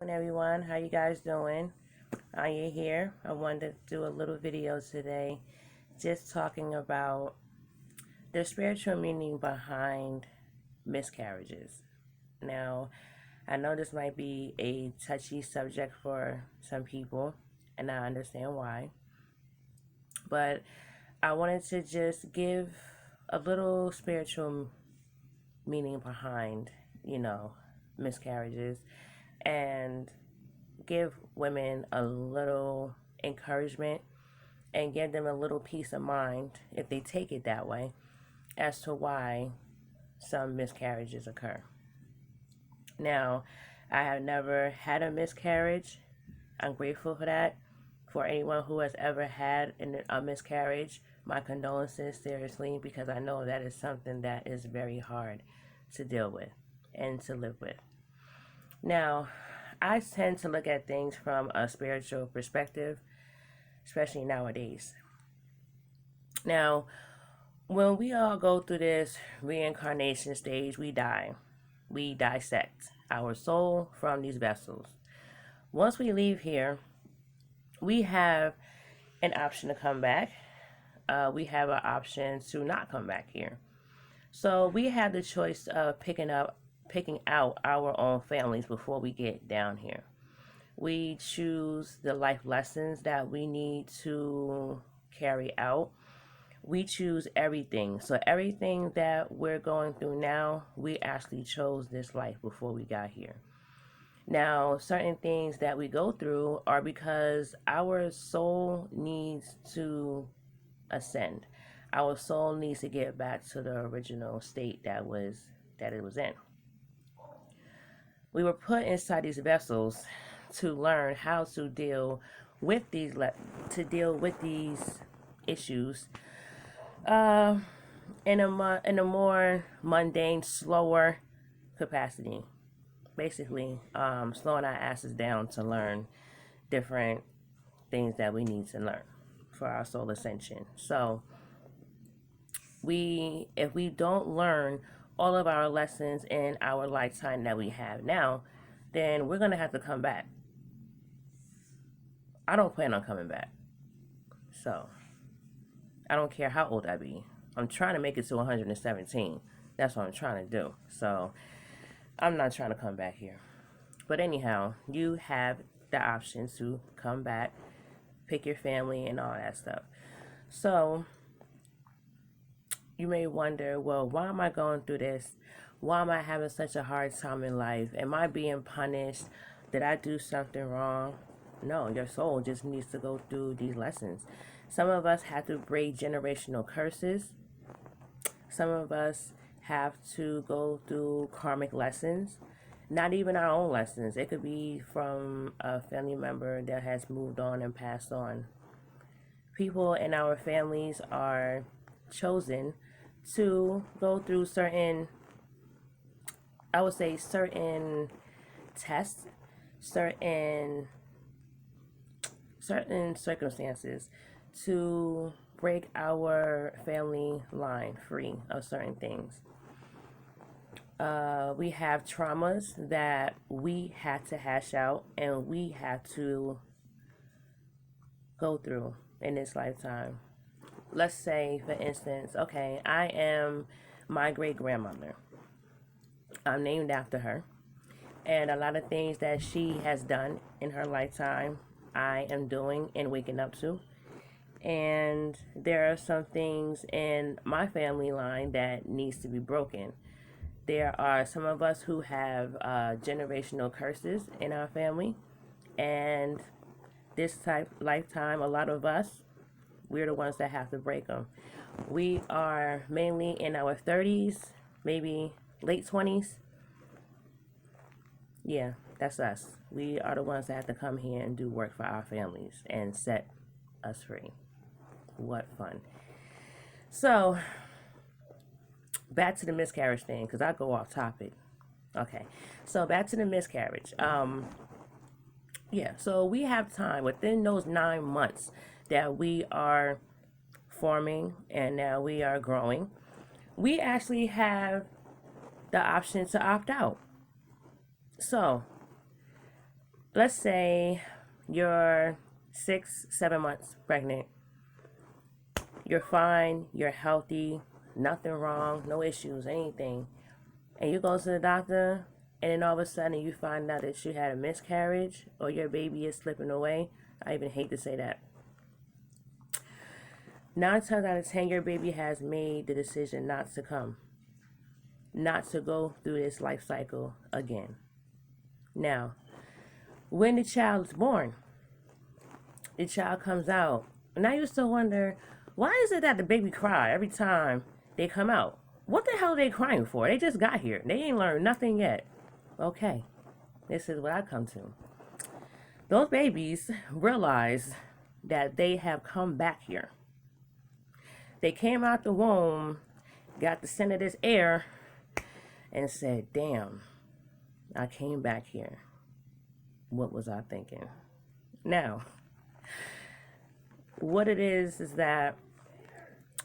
Everyone, how you guys doing? Are you here? I wanted to do a little video today just talking about the spiritual meaning behind miscarriages. Now, I know this might be a touchy subject for some people, and I understand why, but I wanted to just give a little spiritual meaning behind, you know, miscarriages and give women a little encouragement and give them a little peace of mind if they take it that way as to why some miscarriages occur. Now, I have never had a miscarriage. I'm grateful for that. For anyone who has ever had a miscarriage, my condolences, seriously, because I know that is something that is very hard to deal with and to live with. Now, I tend to look at things from a spiritual perspective, especially nowadays. Now, when we all go through this reincarnation stage, we die. We dissect our soul from these vessels. Once we leave here, we have an option to come back. We have an option to not come back here. So we have the choice of picking out our own families before we get down here. We choose the life lessons that we need to carry out. We choose everything. So everything that we're going through now, we actually chose this life before we got here. Now, certain things that we go through are because our soul needs to ascend. Our soul needs to get back to the original state that it was in. We were put inside these vessels to learn how to deal with these issues in a more mundane, slower capacity. Basically, slowing our asses down to learn different things that we need to learn for our soul ascension. So, if we don't learn all of our lessons in our lifetime that we have now, then we're gonna have to come back. I don't plan on coming back. So, I don't care how old I be. I'm trying to make it to 117. That's what I'm trying to do. So, I'm not trying to come back here. But anyhow, you have the option to come back, pick your family, and all that stuff. So, you may wonder, well, why am I going through this? Why am I having such a hard time in life? Am I being punished? Did I do something wrong? No, your soul just needs to go through these lessons. Some of us have to break generational curses. Some of us have to go through karmic lessons. Not even our own lessons. It could be from a family member that has moved on and passed on. People in our families are chosen to go through certain tests, certain circumstances to break our family line free of certain things. We have traumas that we had to hash out and we had to go through in this lifetime. Let's say, for instance, okay, I am my great grandmother. I'm named after her. And a lot of things that she has done in her lifetime, I am doing and waking up to. And there are some things in my family line that needs to be broken. There are some of us who have generational curses in our family. And this lifetime, a lot of us, we're the ones that have to break them. We are mainly in our 30s, maybe late 20s. Yeah, that's us. We are the ones that have to come here and do work for our families and set us free. What fun. So, back to the miscarriage thing, because I go off topic. Okay, so back to the miscarriage. So we have time within those 9 months that we are forming and now we are growing. We actually have the option to opt out. So, let's say you're 6, 7 months pregnant. You're fine, you're healthy, nothing wrong, no issues, anything. And you go to the doctor, and then all of a sudden you find out that you had a miscarriage or your baby is slipping away. I even hate to say that. 9 times out of 10, your baby has made the decision not to come, not to go through this life cycle again. Now, when the child is born, the child comes out. And I used to wonder, why is it that the baby cry every time they come out? What the hell are they crying for? They just got here. They ain't learned nothing yet. Okay, this is what I come to. Those babies realize that they have come back here. They came out the womb, got the scent of this air, and said, damn, I came back here. What was I thinking? Now, what it is that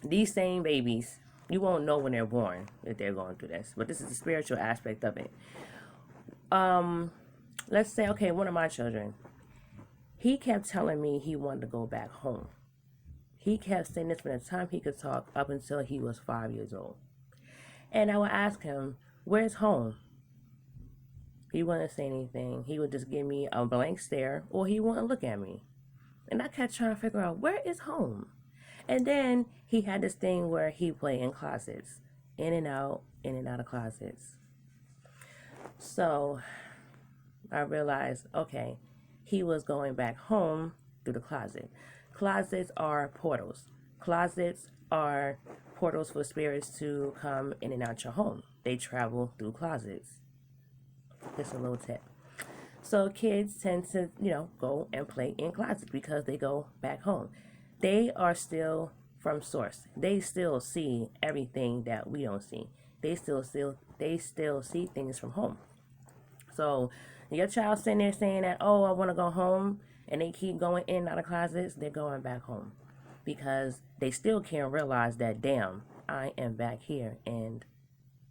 these same babies, you won't know when they're born if they're going through this, but this is the spiritual aspect of it. Let's say, okay, one of my children, he kept telling me he wanted to go back home. He kept saying this from the time he could talk up until he was 5 years old. And I would ask him, where's home? He wouldn't say anything. He would just give me a blank stare, or he wouldn't look at me. And I kept trying to figure out, where is home? And then he had this thing where he played in closets, in and out of closets. So I realized, okay, he was going back home through the closet. Closets are portals. Closets are portals for spirits to come in and out your home. They travel through closets. Just a little tip. So kids tend to, go and play in closets because they go back home. They are still from source. They still see everything that we don't see. They still see things from home. So your child sitting there saying that, oh, I want to go home, and they keep going in and out of closets, they're going back home. Because they still can't realize that, damn, I am back here and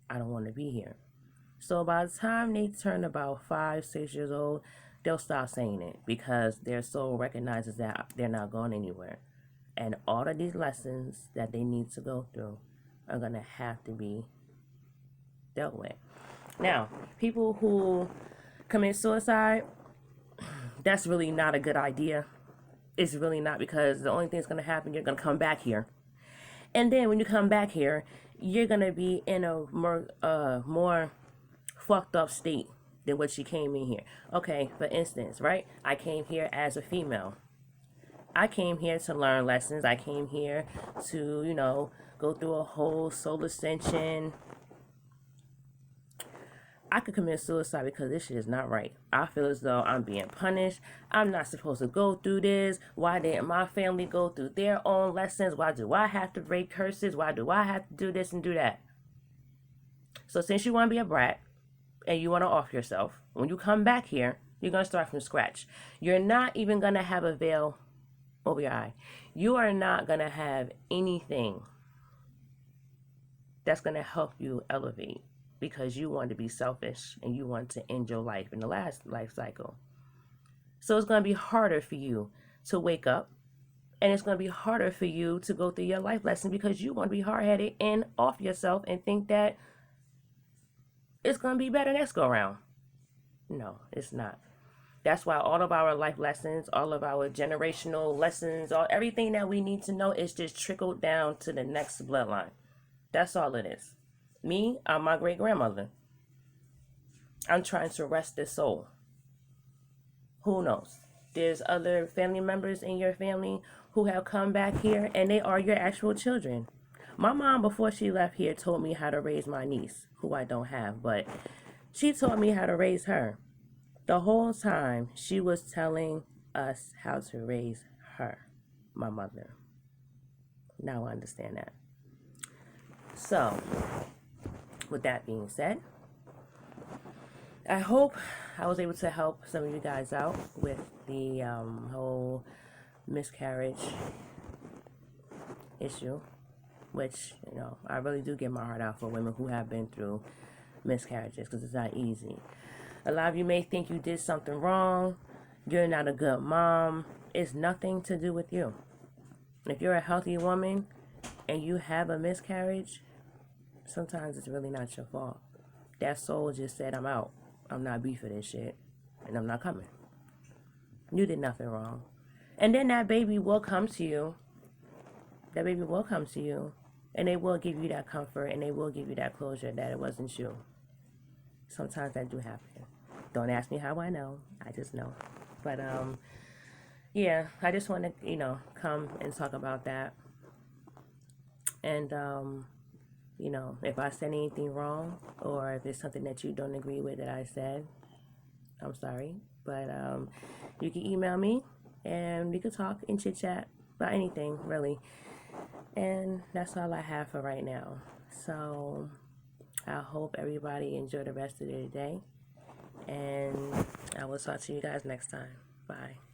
I don't want to be here. So by the time they turn about 5, 6 years old, they'll stop saying it because their soul recognizes that they're not going anywhere. And all of these lessons that they need to go through are going to have to be dealt with. Now, people who commit suicide, that's really not a good idea. It's really not, because the only thing that's going to happen, you're going to come back here. And then when you come back here, you're going to be in a more fucked up state than what you came in here. Okay, for instance, right? I came here as a female. I came here to learn lessons. I came here to, go through a whole soul ascension. I could commit suicide because this shit is not right. I feel as though I'm being punished. I'm not supposed to go through this. Why didn't my family go through their own lessons? Why do I have to break curses? Why do I have to do this and do that? So since you want to be a brat and you want to off yourself, when you come back here, you're going to start from scratch. You're not even going to have a veil over your eye. You are not going to have anything that's going to help you elevate, because you want to be selfish and you want to end your life in the last life cycle. So it's going to be harder for you to wake up, and it's going to be harder for you to go through your life lesson because you want to be hard-headed and off yourself and think that it's going to be better next go around. No, it's not. That's why all of our life lessons, all of our generational lessons, everything that we need to know is just trickled down to the next bloodline. That's all it is. Me, I'm my great-grandmother. I'm trying to rest this soul. Who knows? There's other family members in your family who have come back here, and they are your actual children. My mom, before she left here, told me how to raise my niece, who I don't have, but she taught me how to raise her. The whole time, she was telling us how to raise her, my mother. Now I understand that. So, with that being said, I hope I was able to help some of you guys out with the whole miscarriage issue, which, I really do get my heart out for women who have been through miscarriages, because it's not easy. A lot of you may think you did something wrong. you're not a good mom. It's nothing to do with you. If you're a healthy woman and you have a miscarriage, sometimes it's really not your fault. That soul just said, I'm out. I'm not beefing this shit. And I'm not coming. You did nothing wrong. And then that baby will come to you. That baby will come to you. And they will give you that comfort. And they will give you that closure that it wasn't you. Sometimes that do happen. Don't ask me how I know. I just know. But, yeah, I just want to, come and talk about that. And, if I said anything wrong or if there's something that you don't agree with that I said, I'm sorry. But you can email me and we could talk and chit chat about anything, really. And that's all I have for right now. So I hope everybody enjoy the rest of their day. And I will talk to you guys next time. Bye.